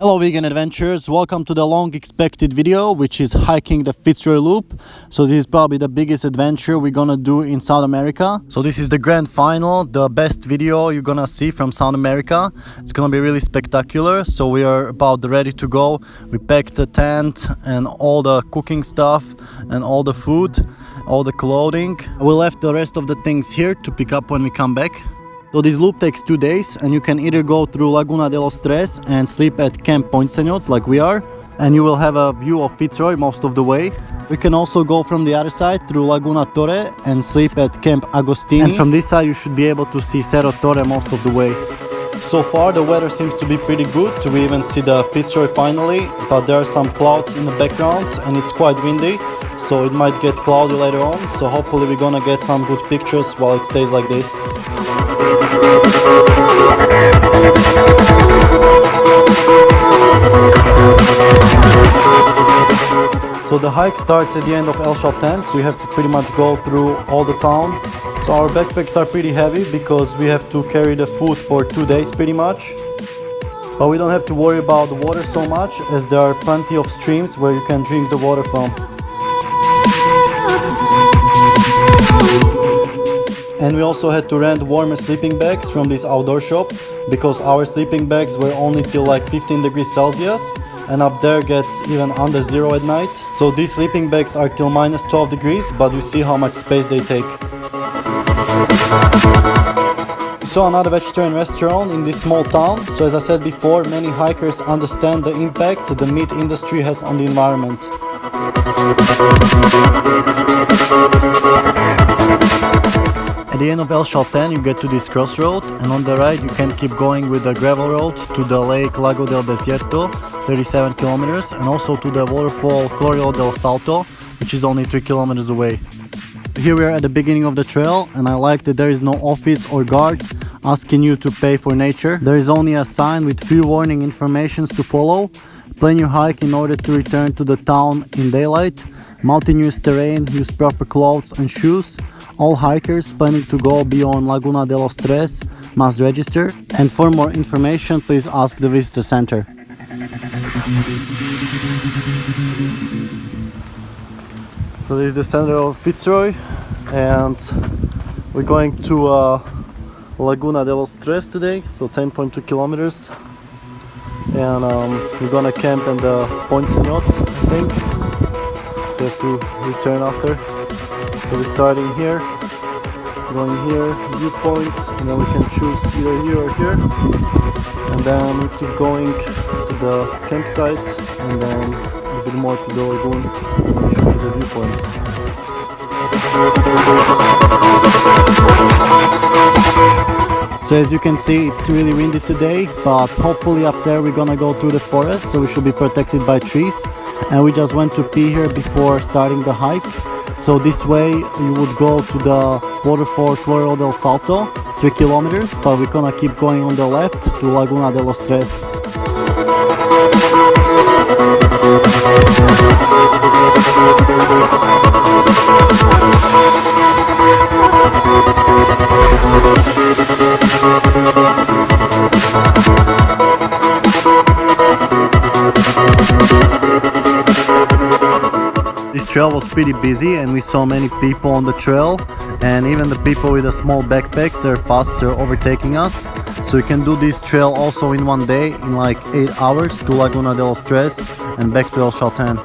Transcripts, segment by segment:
Hello vegan adventurers, welcome to the long expected video, which is hiking the Fitzroy Loop. So this is probably the biggest adventure we're gonna do in South America. So this is the grand final, the best video you're gonna see from South America. It's gonna be really spectacular. So we are about ready to go. We packed the tent and all the cooking stuff and all the food, all the clothing. We left the rest of the things here to pick up when we come back. So this loop takes 2 days, and you can either go through Laguna de los Tres and sleep at Camp Poinseñot like we are, and you will have a view of Fitzroy most of the way. You can also go from the other side through Laguna Torre and sleep at Camp Agostini, and from this side you should be able to see Cerro Torre most of the way. So far the weather seems to be pretty good. We even see the Fitzroy finally, but there are some clouds in the background and it's quite windy, so it might get cloudy later on, so hopefully we're gonna get some good pictures while it stays like this. So the hike starts at the end of El Chalten, so you have to pretty much go through all the town. So our backpacks are pretty heavy because we have to carry the food for 2 days pretty much. But we don't have to worry about the water so much, as there are plenty of streams where you can drink the water from. And we also had to rent warmer sleeping bags from this outdoor shop, because our sleeping bags were only till like 15 degrees Celsius, and up there gets even under zero at night. So these sleeping bags are till minus 12 degrees, but you see how much space they take. We saw another vegetarian restaurant in this small town. So as I said before, many hikers understand the impact the meat industry has on the environment. At the end of El Chalten you get to this crossroad, and on the right you can keep going with the gravel road to the lake Lago del Desierto, 37 kilometers, and also to the waterfall Cloreo del Salto, which is only 3 kilometers away. Here we are at the beginning of the trail, and I like that there is no office or guard asking you to pay for nature. There is only a sign with few warning informations to follow. Plan your hike in order to return to the town in daylight. Mountainous terrain, use proper clothes and shoes. All hikers planning to go beyond Laguna de los Tres must register, and for more information please ask the visitor center. So this is the center of Fitzroy, and we're going to Laguna de los Tres today, so 10.2 kilometers, and we're gonna camp in the Poinseñot, I think, so we have to return after. So we're starting here, going here, viewpoint, and then we can choose either here or here, and then we keep going to the campsite, and then a bit more to the lagoon to the viewpoint. So as you can see, it's really windy today, but hopefully up there we're gonna go through the forest, so we should be protected by trees. And we just went to pee here before starting the hike. So this way you would go to the waterfall Cloreo del Salto, 3 kilometers, but we're gonna keep going on the left to Laguna de los Tres. This trail was pretty busy, and we saw many people on the trail, and even the people with the small backpacks, they're faster overtaking us. So you can do this trail also in 1 day, in like 8 hours, to Laguna de los Tres and back to El Chalten.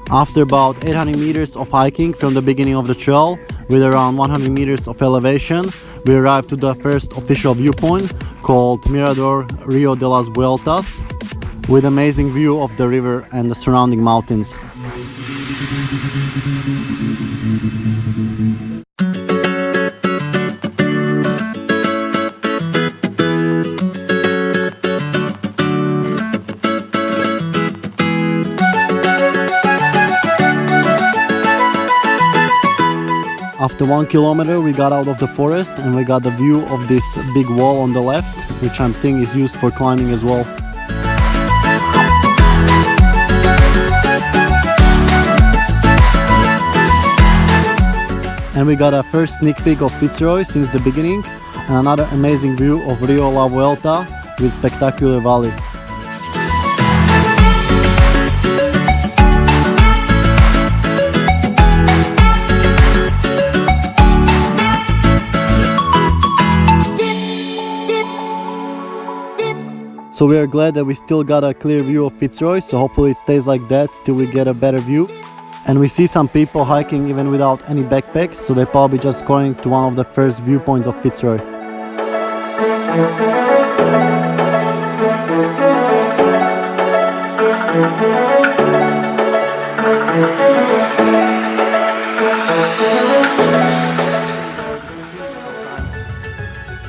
After about 800 meters of hiking from the beginning of the trail, with around 100 meters of elevation, we arrived to the first official viewpoint called Mirador Rio de las Vueltas, with amazing view of the river and the surrounding mountains. After 1 kilometer we got out of the forest and we got the view of this big wall on the left, which I think is used for climbing as well. And we got a first sneak peek of Fitzroy since the beginning, and another amazing view of Rio La Vuelta with spectacular valley. So we are glad that we still got a clear view of Fitzroy, so hopefully it stays like that till we get a better view. And we see some people hiking even without any backpacks, so they're probably just going to one of the first viewpoints of Fitzroy.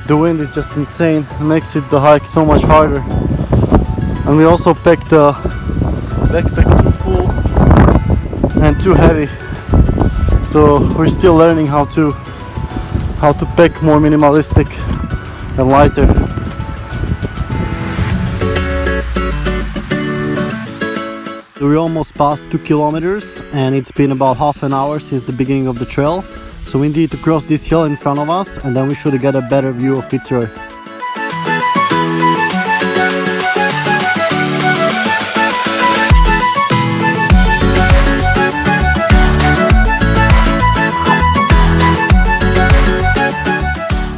The wind is just insane, it makes the hike so much harder. And we also packed the backpack too full and too heavy, so we're still learning how to pack more minimalistic and lighter. We almost passed 2 kilometers and it's been about half an hour since the beginning of the trail, so we need to cross this hill in front of us and then we should get a better view of Fitzroy.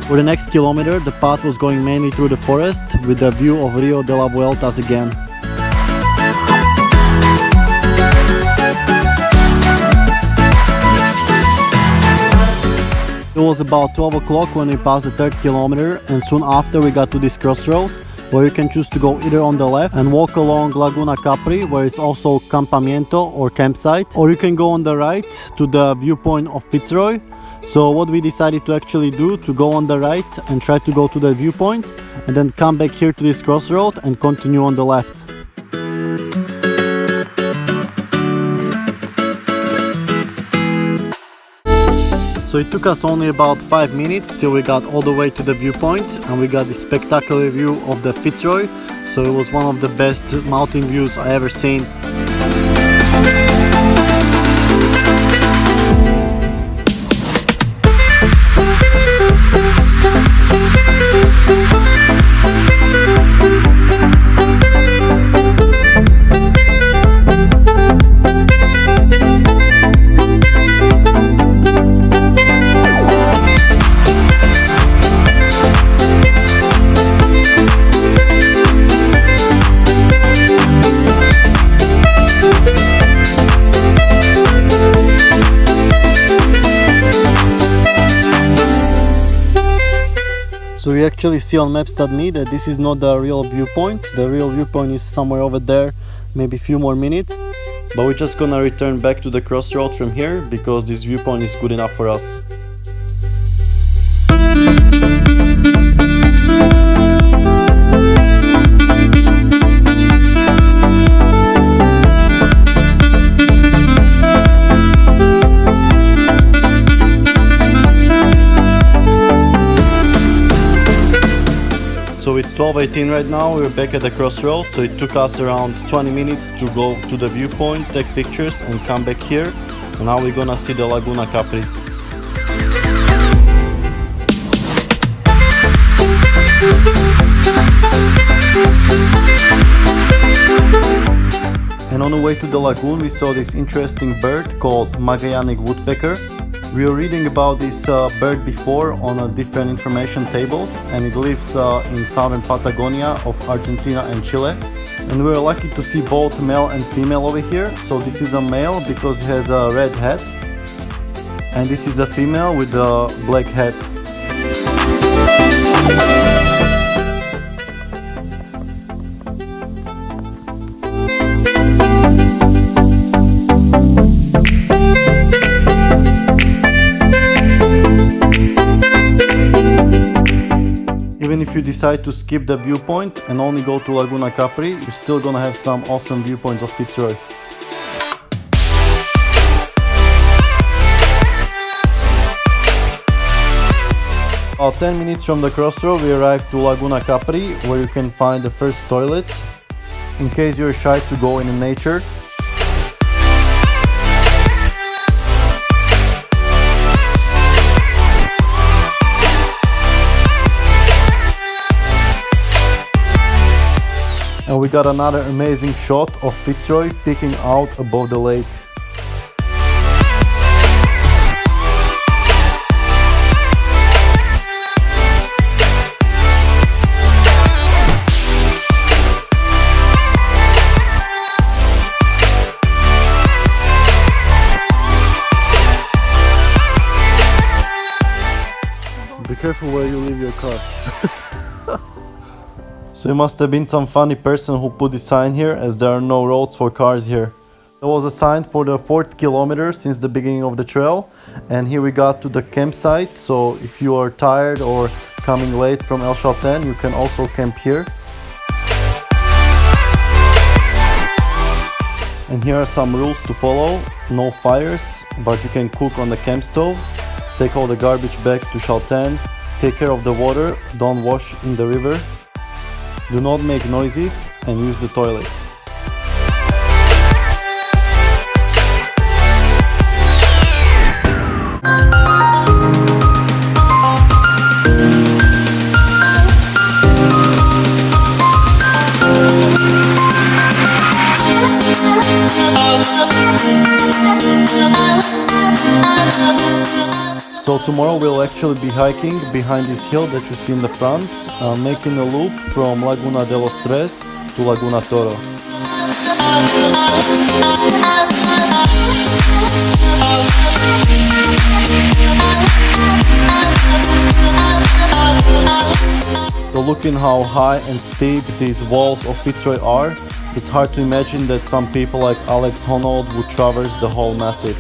For the next kilometer, the path was going mainly through the forest with the view of Rio de la Vueltas again. It was about 12 o'clock when we passed the 3rd kilometer, and soon after we got to this crossroad where you can choose to go either on the left and walk along Laguna Capri, where it's also campamento or campsite, or you can go on the right to the viewpoint of Fitzroy. So what we decided to actually do, to go on the right and try to go to the viewpoint and then come back here to this crossroad and continue on the left. So it took us only about 5 minutes till we got all the way to the viewpoint and we got this spectacular view of the Fitzroy. So it was one of the best mountain views I ever seen. So we actually see on maps.me that this is not the real viewpoint. The real viewpoint is somewhere over there, maybe a few more minutes. But we're just gonna return back to the crossroads from here because this viewpoint is good enough for us. So it's 12:18 right now, we're back at the crossroad, so it took us around 20 minutes to go to the viewpoint, take pictures and come back here. And now we're gonna see the Laguna Capri. And on the way to the lagoon we saw this interesting bird called Magellanic woodpecker. We were reading about this bird before on different information tables, and it lives in southern Patagonia of Argentina and Chile. And we were lucky to see both male and female over here. So this is a male because he has a red hat, and this is a female with a black hat. Even if you decide to skip the viewpoint and only go to Laguna Capri, you're still gonna have some awesome viewpoints of Fitzroy. About 10 minutes from the crossroad, we arrived to Laguna Capri, where you can find the first toilet, in case you're shy to go in nature. And we got another amazing shot of Fitzroy peeking out above the lake. Be careful where you leave your car. So it must have been some funny person who put this sign here, as there are no roads for cars here. There was a sign for the 4th kilometer since the beginning of the trail, and here we got to the campsite. So if you are tired or coming late from El Chalten, you can also camp here. And here are some rules to follow. No fires, but you can cook on the camp stove. Take all the garbage back to Chalten. Take care of the water, don't wash in the river. Do not make noises and use the toilets. So tomorrow we'll actually be hiking behind this hill that you see in the front, making a loop from Laguna de los Tres to Laguna Toro. So looking how high and steep these walls of Fitzroy are, it's hard to imagine that some people like Alex Honnold would traverse the whole massif.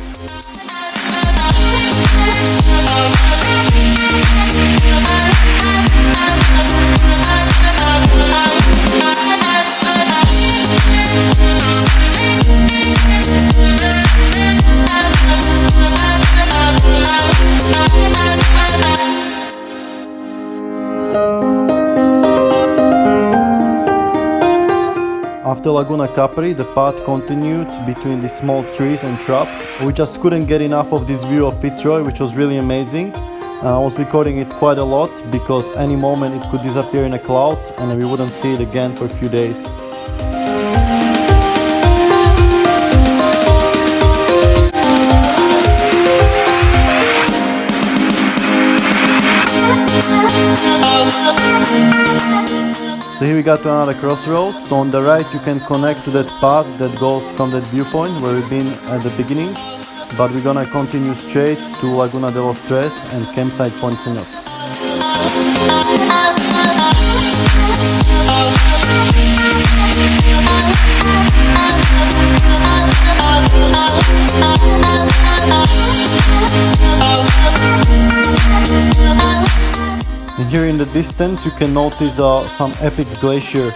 After Laguna Capri, the path continued between the small trees and shrubs. We just couldn't get enough of this view of Fitzroy, which was really amazing. I was recording it quite a lot because any moment it could disappear in the clouds and we wouldn't see it again for a few days. So here we got to another crossroad. So on the right you can connect to that path that goes from that viewpoint where we've been at the beginning. But we're gonna continue straight to Laguna de los Tres and campsite Point Señor. And here in the distance you can notice some epic glacier.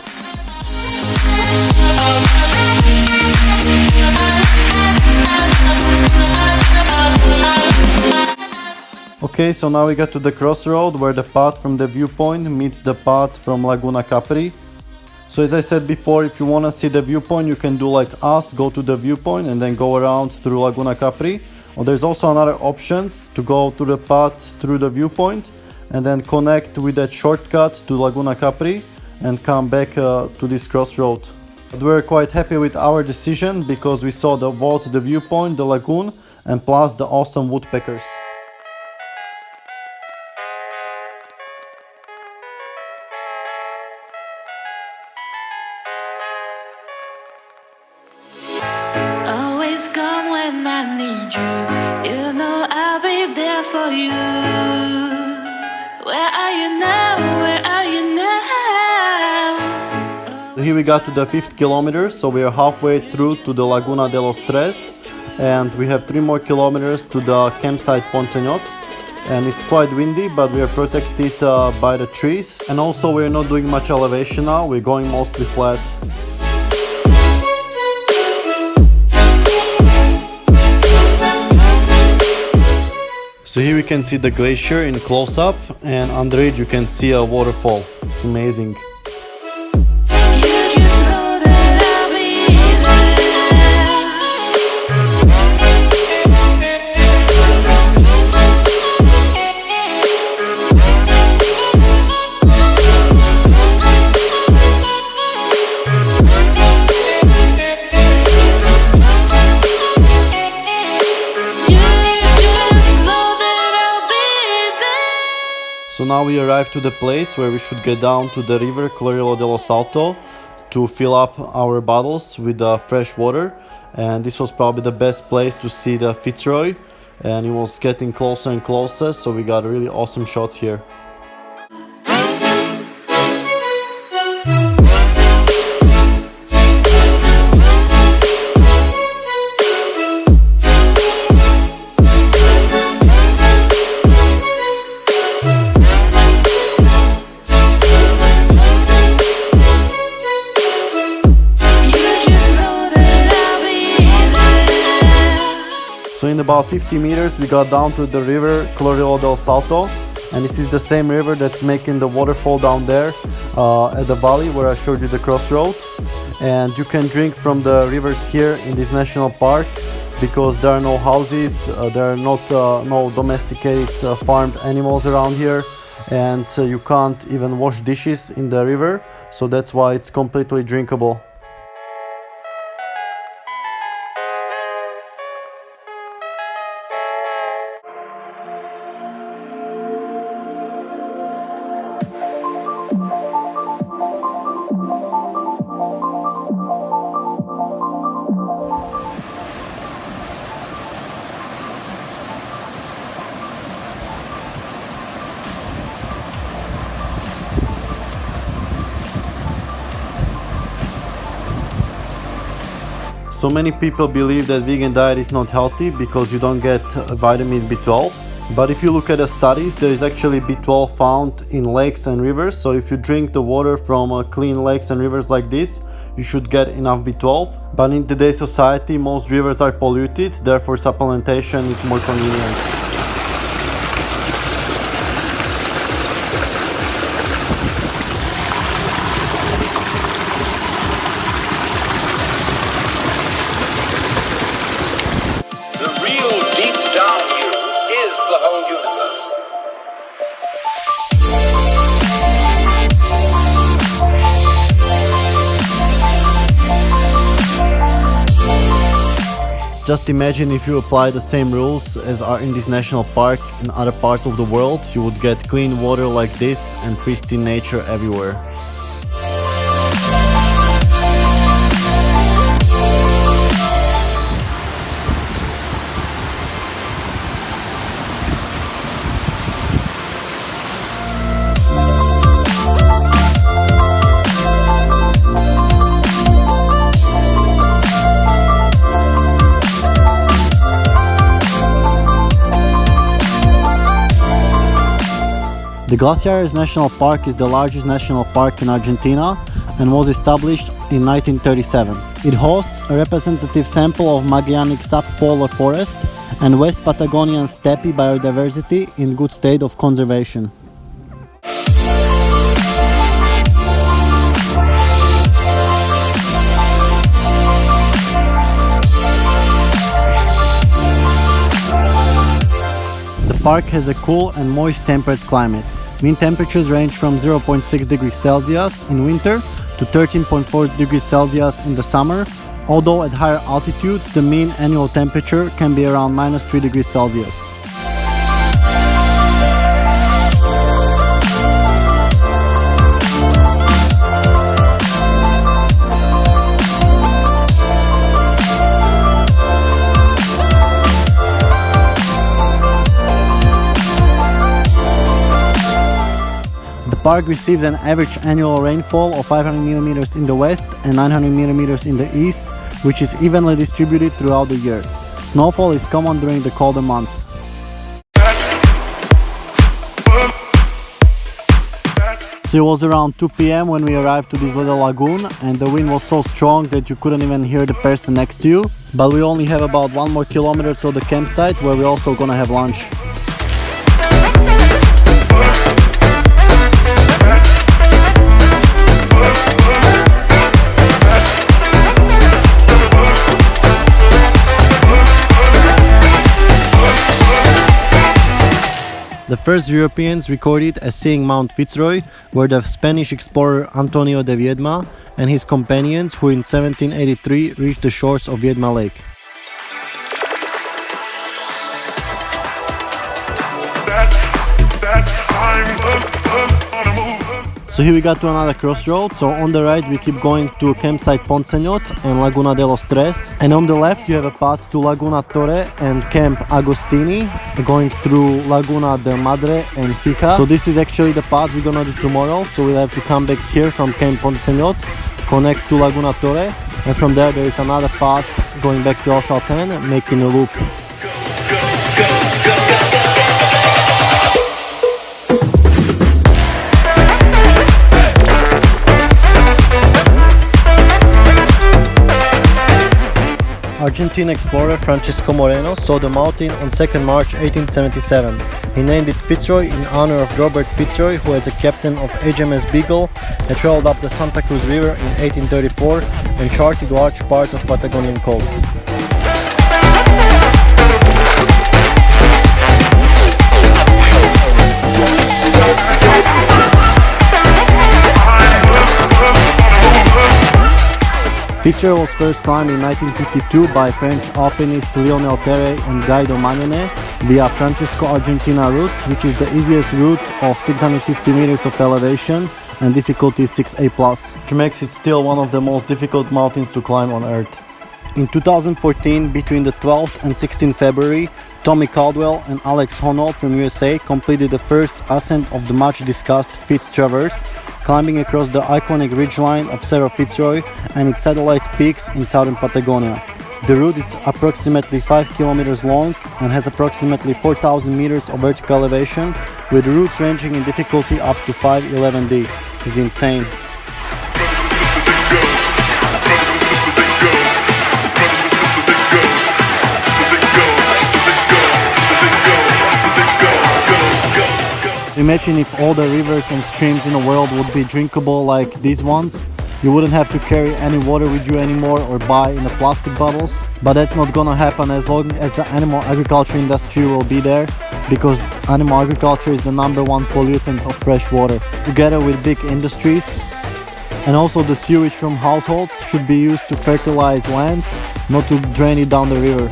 Okay, so now we got to the crossroad where the path from the viewpoint meets the path from Laguna Capri. So as I said before, if you want to see the viewpoint, you can do like us, go to the viewpoint and then go around through Laguna Capri. Or there's also another options to go to the path through the viewpoint and then connect with that shortcut to Laguna Capri and come back to this crossroad. But we're quite happy with our decision because we saw both the viewpoint, the lagoon, and plus the awesome woodpeckers. Always gone when I need you. You know I'll be there for you. Where are you now? Where are you now? So here we got to the 5th kilometer, so we are halfway through to the Laguna de los Tres, and we have 3 more kilometers to the campsite Point Señor. And it's quite windy, but we are protected by the trees, and also we're not doing much elevation now, we're going mostly flat. So here we can see the glacier in close-up, and under it you can see a waterfall. It's amazing. So now we arrived to the place where we should get down to the river Clorillo dello Salto to fill up our bottles with fresh water. And this was probably the best place to see the Fitzroy, and it was getting closer and closer, so we got really awesome shots here. So in about 50 meters we got down to the river Clorillo del Salto, and this is the same river that's making the waterfall down there at the valley where I showed you the crossroad. And you can drink from the rivers here in this national park because there are no houses, there are not no domesticated farmed animals around here, and you can't even wash dishes in the river, so that's why it's completely drinkable. So many people believe that vegan diet is not healthy because you don't get vitamin B12. But if you look at the studies, there is actually B12 found in lakes and rivers. So if you drink the water from clean lakes and rivers like this, you should get enough B12. But in today's society, most rivers are polluted, therefore supplementation is more convenient. Just imagine if you apply the same rules as are in this national park in other parts of the world, you would get clean water like this and pristine nature everywhere. The Glaciares National Park is the largest national park in Argentina and was established in 1937. It hosts a representative sample of Magellanic subpolar forest and West Patagonian steppe biodiversity in good state of conservation. The park has a cool and moist temperate climate. Mean temperatures range from 0.6 degrees Celsius in winter to 13.4 degrees Celsius in the summer, although at higher altitudes the mean annual temperature can be around -3 degrees Celsius. The park receives an average annual rainfall of 500 mm in the west and 900 mm in the east, which is evenly distributed throughout the year. Snowfall is common during the colder months. So it was around 2 p.m. when we arrived to this little lagoon, and the wind was so strong that you couldn't even hear the person next to you. But we only have about 1 more kilometer to the campsite where we're also gonna have lunch. first Europeans recorded as seeing Mount Fitzroy were the Spanish explorer Antonio de Viedma and his companions, who in 1783 reached the shores of Viedma Lake. So here we got to another crossroad. So on the right we keep going to campsite Ponceñot and Laguna de los Tres, and on the left you have a path to Laguna Torre and Camp Agostini, going through Laguna del Madre and Fija. So this is actually the path we're gonna do tomorrow, so we'll have to come back here from Camp Ponceñot, connect to Laguna Torre, and from there is another path going back to El Chalten, making a loop. Argentine explorer Francisco Moreno saw the mountain on 2nd March 1877. He named it Fitzroy in honor of Robert Fitzroy, who as a captain of HMS Beagle had traveled up the Santa Cruz River in 1834 and charted large parts of Patagonian coast. Fitzroy was first climbed in 1952 by French alpinists Lionel Terre and Guido Magnone via Francisco Argentina route, which is the easiest route of 650 meters of elevation and difficulty 6A+, which makes it still one of the most difficult mountains to climb on Earth. In 2014, between the 12th and 16th February, Tommy Caldwell and Alex Honnold from USA completed the first ascent of the much discussed Fitz Traverse, climbing across the iconic ridgeline of Cerro Fitzroy and its satellite peaks in southern Patagonia. The route is approximately 5 kilometers long and has approximately 4,000 meters of vertical elevation, with routes ranging in difficulty up to 511D. It's insane. Imagine if all the rivers and streams in the world would be drinkable like these ones. You wouldn't have to carry any water with you anymore or buy in the plastic bottles. But that's not gonna happen as long as the animal agriculture industry will be there, because animal agriculture is the #1 pollutant of fresh water, together with big industries. And also the sewage from households should be used to fertilize lands, not to drain it down the river.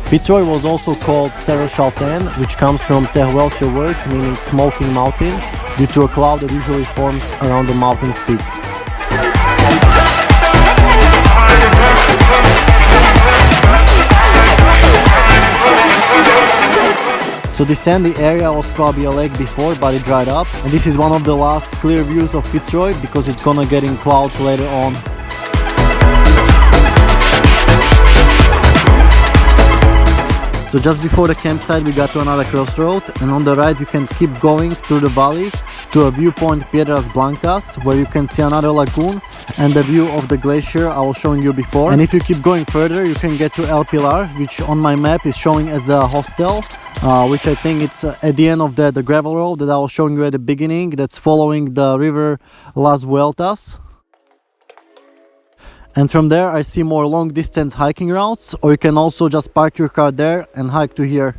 Fitzroy was also called Cerro Chalten, which comes from Tehuelche word meaning smoking mountain, due to a cloud that usually forms around the mountain's peak. So this sandy area was probably a lake before, but it dried up. And this is one of the last clear views of Fitzroy, because it's gonna get in clouds later on. So just before the campsite we got to another crossroad, and on the right you can keep going through the valley to a viewpoint Piedras Blancas, where you can see another lagoon and the view of the glacier I was showing you before. And if you keep going further you can get to El Pilar, which on my map is showing as a hostel, which I think it's at the end of the gravel road that I was showing you at the beginning, that's following the river Las Vueltas. And from there I see more long distance hiking routes, or you can also just park your car there and hike to here.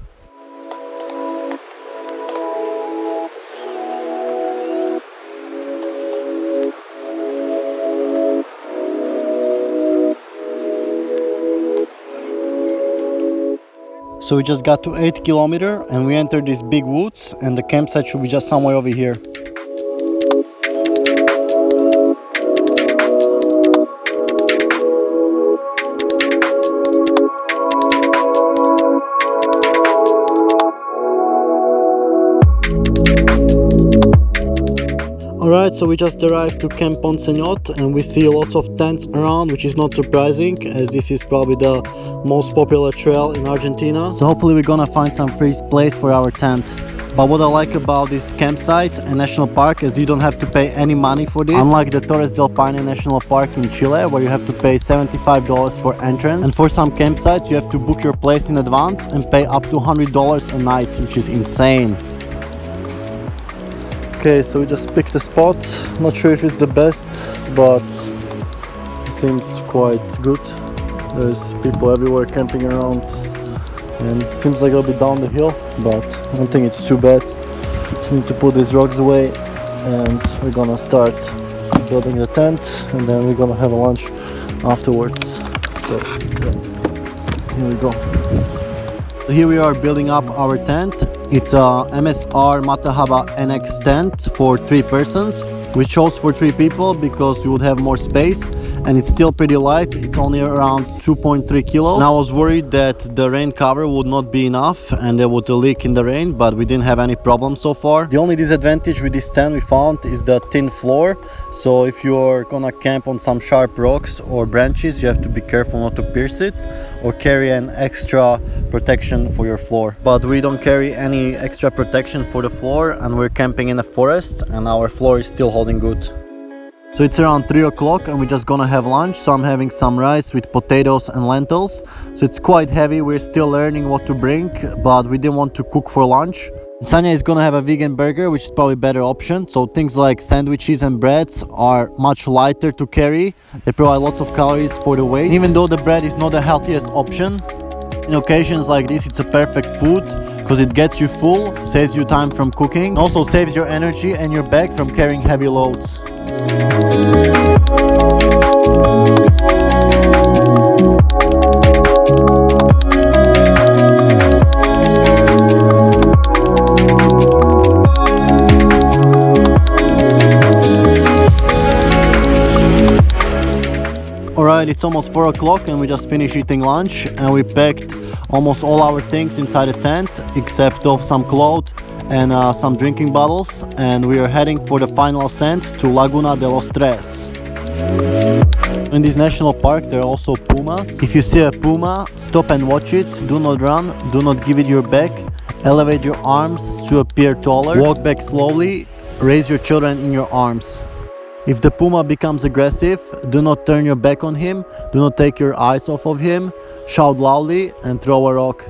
So we just got to 8 kilometers and we entered these big woods, and the campsite should be just somewhere over here. Alright, so we just arrived to Camp Ponceñot and we see lots of tents around, which is not surprising as this is probably the most popular trail in Argentina. So hopefully we're gonna find some free place for our tent. But what I like about this campsite and national park is you don't have to pay any money for this, unlike the Torres del Paine National Park in Chile, where you have to pay $75 for entrance. And for some campsites you have to book your place in advance and pay up to $100 a night, which is insane. Okay, so we just picked a spot. Not sure if it's the best, but seems quite good. There's people everywhere camping around, and it seems like it'll be down the hill, but I don't think it's too bad. Just need to put these rocks away, and we're gonna start building the tent, and then we're gonna have a lunch afterwards. So here we go. Here we are building up our tent. It's a MSR Matahaba NX tent for 3 persons. We chose for 3 people because we would have more space, and it's still pretty light. It's only around 2.3 kilos. And I was worried that the rain cover would not be enough and there would leak in the rain, but we didn't have any problems so far. The only disadvantage with this tent we found is the thin floor. So if you're gonna camp on some sharp rocks or branches, you have to be careful not to pierce it or carry an extra protection for your floor. But we don't carry any extra protection for the floor, and we're camping in a forest, and our floor is still holding good. So it's around 3 o'clock and we're just gonna have lunch. So I'm having some rice with potatoes and lentils. So it's quite heavy. We're still learning what to bring, but we didn't want to cook for lunch. Sanya is gonna have a vegan burger, which is probably a better option. So things like sandwiches and breads are much lighter to carry. They provide lots of calories for the weight. Even though the bread is not the healthiest option, in occasions like this it's a perfect food because it gets you full, saves you time from cooking, also saves your energy and your bag from carrying heavy loads. Alright, it's almost 4 o'clock and we just finished eating lunch, and we packed almost all our things inside the tent except of some clothes and some drinking bottles, and we are heading for the final ascent to Laguna de los Tres. In this national park there are also pumas. If you see a puma, stop and watch it. Do not run, do not give it your back. Elevate your arms to appear taller. Walk back slowly. Raise your children in your arms. If the puma becomes aggressive, do not turn your back on him, do not take your eyes off of him, shout loudly and throw a rock.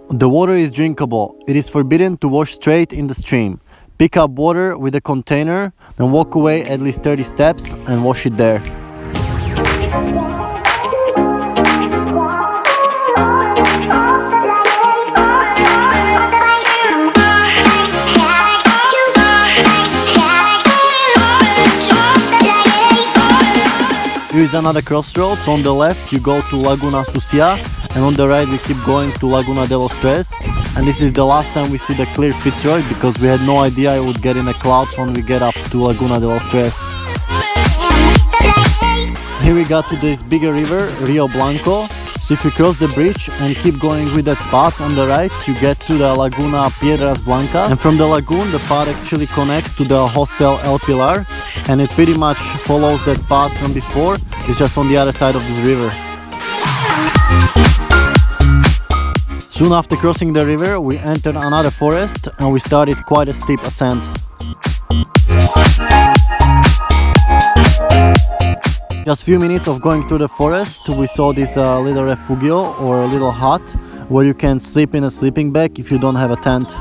The water is drinkable. It is forbidden to wash straight in the stream. Pick up water with a container, then walk away at least 30 steps and wash it there. Here is another crossroads. On the left you go to Laguna Sucia, and on the right we keep going to Laguna de los Tres. And this is the last time we see the clear Fitzroy, because we had no idea it would get in the clouds when we get up to Laguna de los Tres. Here we got to this bigger river, Rio Blanco. So if you cross the bridge and keep going with that path on the right, you get to the Laguna Piedras Blancas. And from the lagoon, the path actually connects to the Hostel El Pilar, and it pretty much follows that path from before. It's just on the other side of this river. Soon after crossing the river, we entered another forest and we started quite a steep ascent. Just few minutes of going through the forest, we saw this little refugio or a little hut where you can sleep in a sleeping bag if you don't have a tent.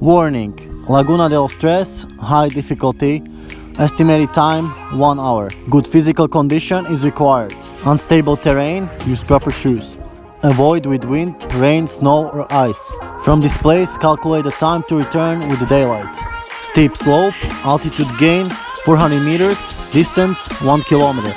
Warning: Laguna de los Tres, high difficulty. Estimated time 1 hour. Good physical condition is required. Unstable terrain, use proper shoes. Avoid with wind, rain, snow or ice. From this place, calculate the time to return with the daylight. Steep slope, altitude gain 400 meters, distance 1 kilometer.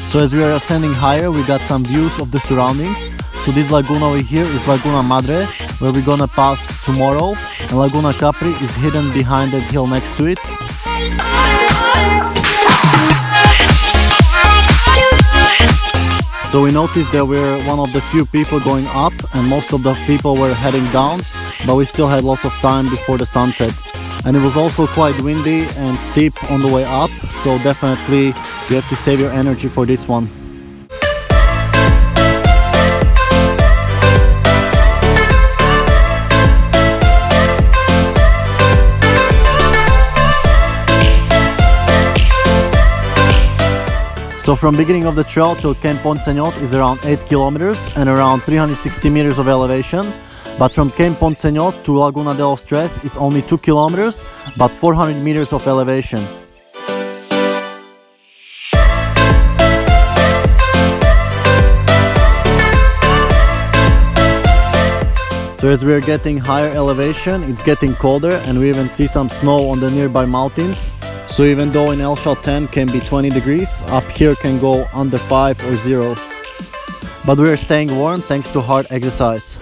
So as we are ascending higher, we got some views of the surroundings. So this Laguna over here is Laguna Madre, where we're gonna pass tomorrow, and Laguna Capri is hidden behind that hill next to it. So we noticed that we're one of the few people going up, and most of the people were heading down, but we still had lots of time before the sunset. And it was also quite windy and steep on the way up, so definitely you have to save your energy for this one. So from beginning of the trail till Camp Ponceñot is around 8 kilometers and around 360 meters of elevation. But from Cape Ponceñor to Laguna de los Tres is only 2 kilometers, but 400 meters of elevation. So as we are getting higher elevation, it's getting colder and we even see some snow on the nearby mountains. So even though in El Chaltén can be 20 degrees, up here can go under 5 or 0. But we are staying warm thanks to hard exercise.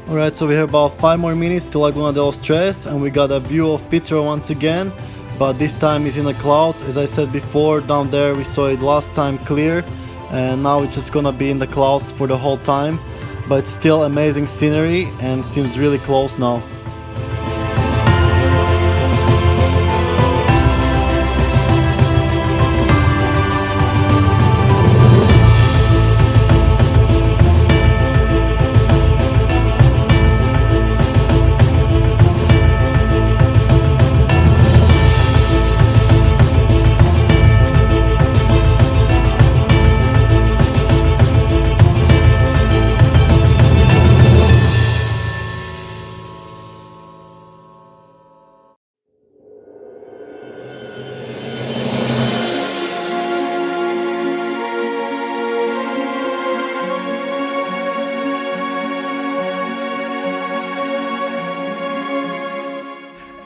Alright, so we have about 5 more minutes to Laguna de los Tres and we got a view of Fitz once again. But this time it's in the clouds. As I said before, down there we saw it last time clear, and now it's just gonna be in the clouds for the whole time. But it's still amazing scenery and seems really close now.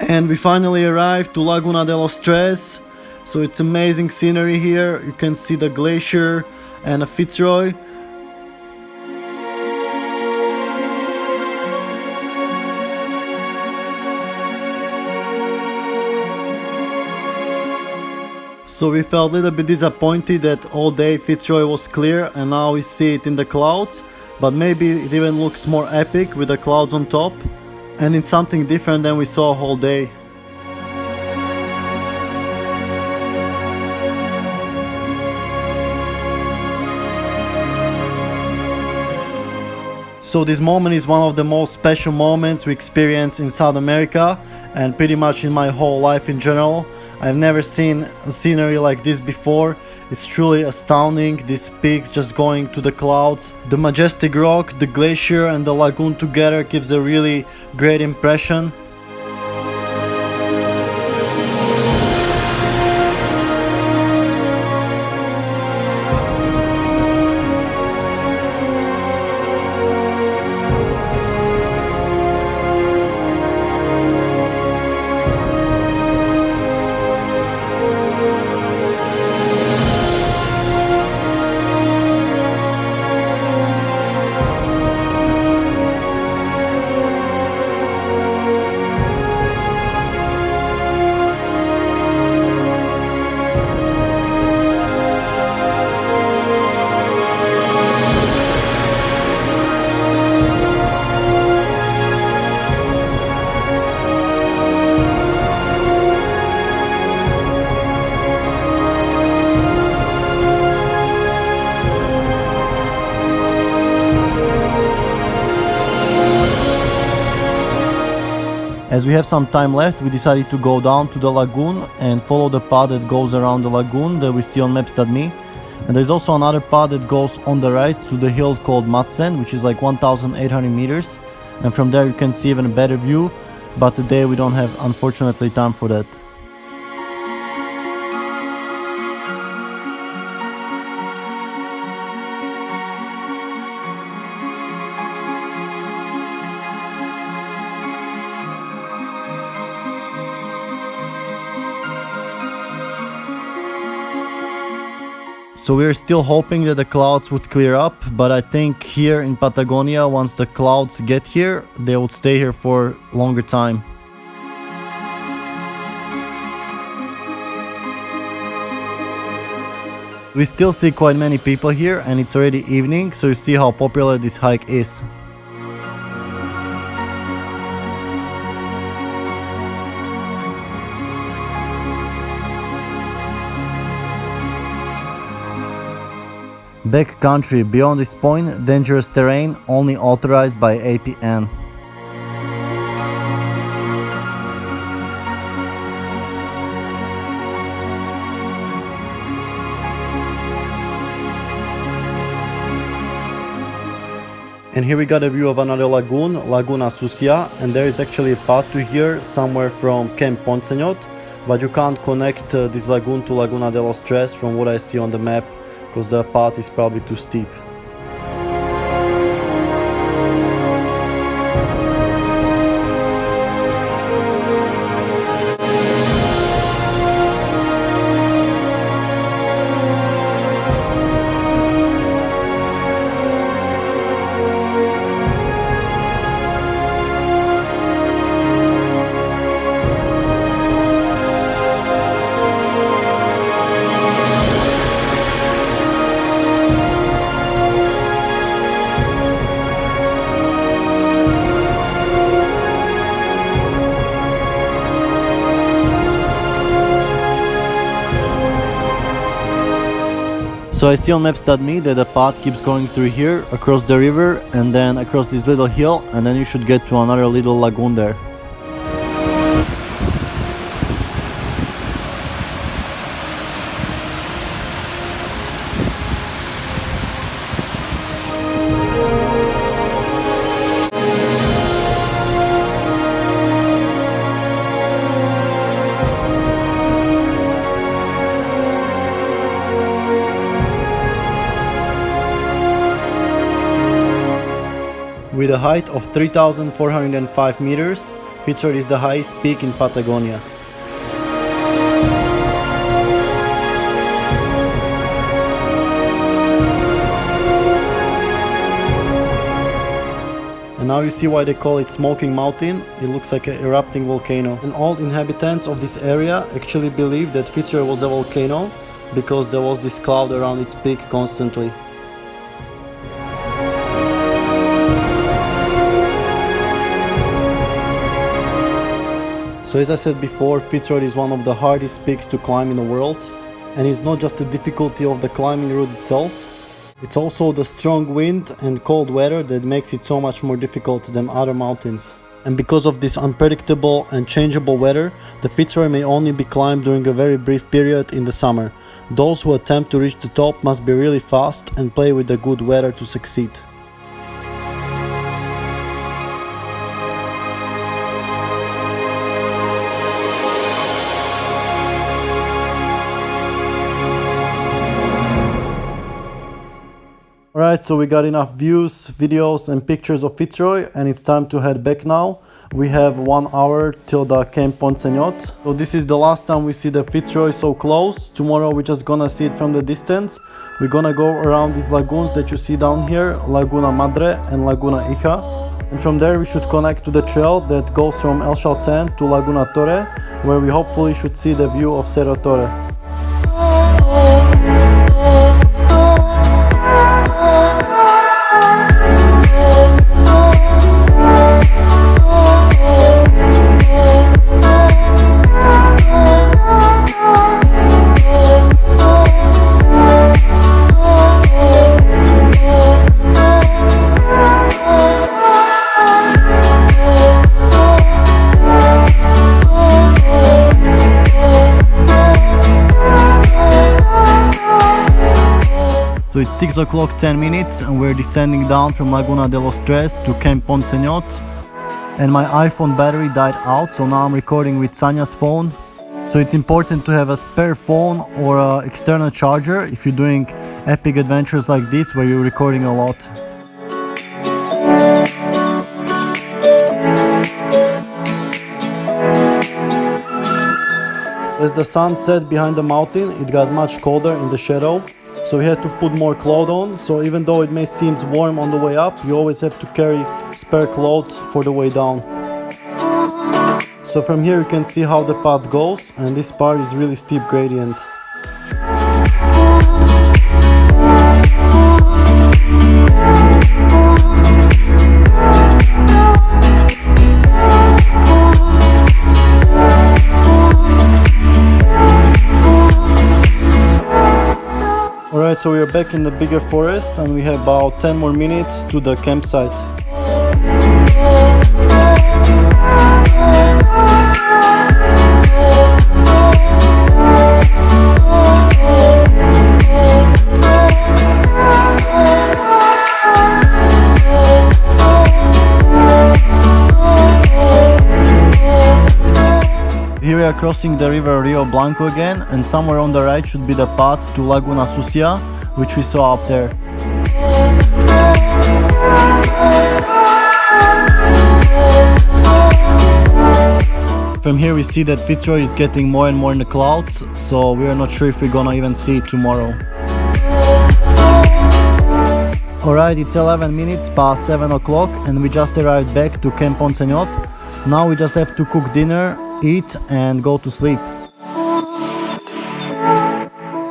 And we finally arrived to Laguna de los Tres. So it's amazing scenery here. You can see the glacier and a Fitzroy. So we felt a little bit disappointed that all day Fitzroy was clear and now we see it in the clouds. But maybe it even looks more epic with the clouds on top. And it's something different than we saw a whole day. So this moment is one of the most special moments we experience in South America and pretty much in my whole life in general. I've never seen a scenery like this before. It's truly astounding, these peaks just going to the clouds. The majestic rock, the glacier and the lagoon together gives a really great impression. As we have some time left, we decided to go down to the lagoon and follow the path that goes around the lagoon that we see on maps.me. And there's also another path that goes on the right to the hill called Madsen, which is like 1,800 meters. And from there you can see even a better view, but today we don't have, unfortunately, time for that. So we're still hoping that the clouds would clear up, but I think here in Patagonia, once the clouds get here, they would stay here for a longer time. We still see quite many people here and it's already evening, so you see how popular this hike is. Backcountry beyond this point, dangerous terrain, only authorized by APN. And here we got a view of another lagoon, Laguna Sucia, and there is actually a path to here somewhere from Camp Ponceñot, but you can't connect this lagoon to Laguna de los Tres from what I see on the map, because the path is probably too steep. So I see on maps.me that the path keeps going through here, across the river, and then across this little hill, and then you should get to another little lagoon there. With a height of 3,405 meters, Fitzroy is the highest peak in Patagonia. And now you see why they call it Smoking Mountain. It looks like an erupting volcano. And all inhabitants of this area actually believe that Fitzroy was a volcano because there was this cloud around its peak constantly. So as I said before, Fitzroy is one of the hardest peaks to climb in the world, and it's not just the difficulty of the climbing route itself, it's also the strong wind and cold weather that makes it so much more difficult than other mountains. And because of this unpredictable and changeable weather, the Fitzroy may only be climbed during a very brief period in the summer. Those who attempt to reach the top must be really fast and play with the good weather to succeed. Alright, so we got enough views, videos and pictures of Fitzroy, and it's time to head back now. We have 1 hour till the Camp Ponceñot. So this is the last time we see the Fitzroy so close. Tomorrow we're just gonna see it from the distance. We're gonna go around these lagoons that you see down here, Laguna Madre and Laguna Hija. And from there we should connect to the trail that goes from El Chaltén to Laguna Torre, where we hopefully should see the view of Cerro Torre. So it's 6 o'clock 10 minutes and we're descending down from Laguna de los Tres to Camp Ponceñot. And my iPhone battery died out, so now I'm recording with Sanya's phone. So it's important to have a spare phone or an external charger if you're doing epic adventures like this where you're recording a lot. As the sun set behind the mountain, it got much colder in the shadow. So we had to put more clothes on, so even though it may seem warm on the way up, you always have to carry spare clothes for the way down. So from here you can see how the path goes, and this part is really steep gradient. Alright, so we are back in the bigger forest and we have about 10 more minutes to the campsite. Here we are crossing the river Rio Blanco again, and somewhere on the right should be the path to Laguna Sucia, which we saw up there. From here we see that Fitzroy is getting more and more in the clouds, so we are not sure if we're gonna even see it tomorrow. Alright, it's 11 minutes past 7 o'clock and we just arrived back to Camp Poncegnot. Now we just have to cook dinner, eat and go to sleep.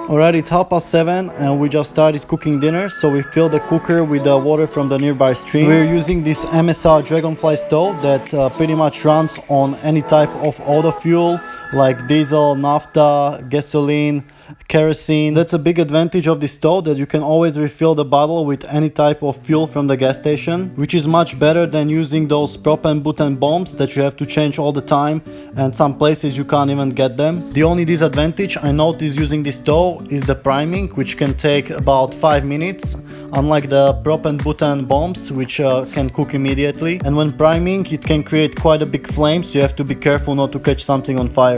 Alright, it's 7:30 and we just started cooking dinner, so we filled the cooker with the water from the nearby stream. We're using this MSR Dragonfly stove that pretty much runs on any type of auto fuel like diesel, naphtha, gasoline, kerosene. That's a big advantage of this stove, that you can always refill the bottle with any type of fuel from the gas station, which is much better than using those propane butane bombs that you have to change all the time, and some places you can't even get them. The only disadvantage I noticed using this stove is the priming, which can take about 5 minutes, unlike the propane butane bombs, which can cook immediately. And when priming, it can create quite a big flame, so you have to be careful not to catch something on fire.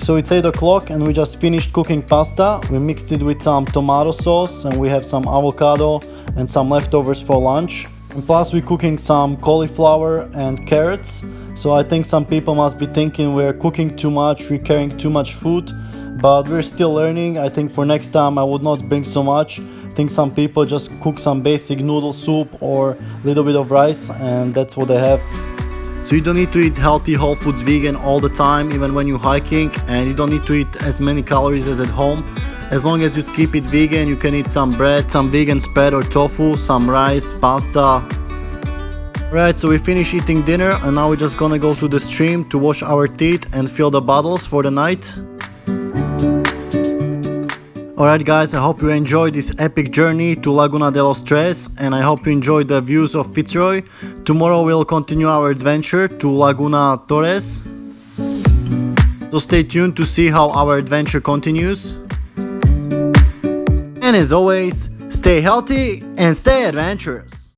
So it's 8 o'clock and we just finished cooking pasta. We mixed it with some tomato sauce and we have some avocado and some leftovers for lunch. And plus we're cooking some cauliflower and carrots. So I think some people must be thinking we're cooking too much, we're carrying too much food, but we're still learning. I think for next time I would not bring so much. I think some people just cook some basic noodle soup or a little bit of rice, and that's what they have. So you don't need to eat healthy whole foods vegan all the time, even when you're hiking, and you don't need to eat as many calories as at home. As long as you keep it vegan, you can eat some bread, some vegan spread or tofu, some rice, pasta. Right, so we finished eating dinner and now we're just gonna go to the stream to wash our teeth and fill the bottles for the night. Alright guys, I hope you enjoyed this epic journey to Laguna de los Tres, and I hope you enjoyed the views of Fitzroy. Tomorrow we'll continue our adventure to Laguna Torres. So stay tuned to see how our adventure continues. And as always, stay healthy and stay adventurous.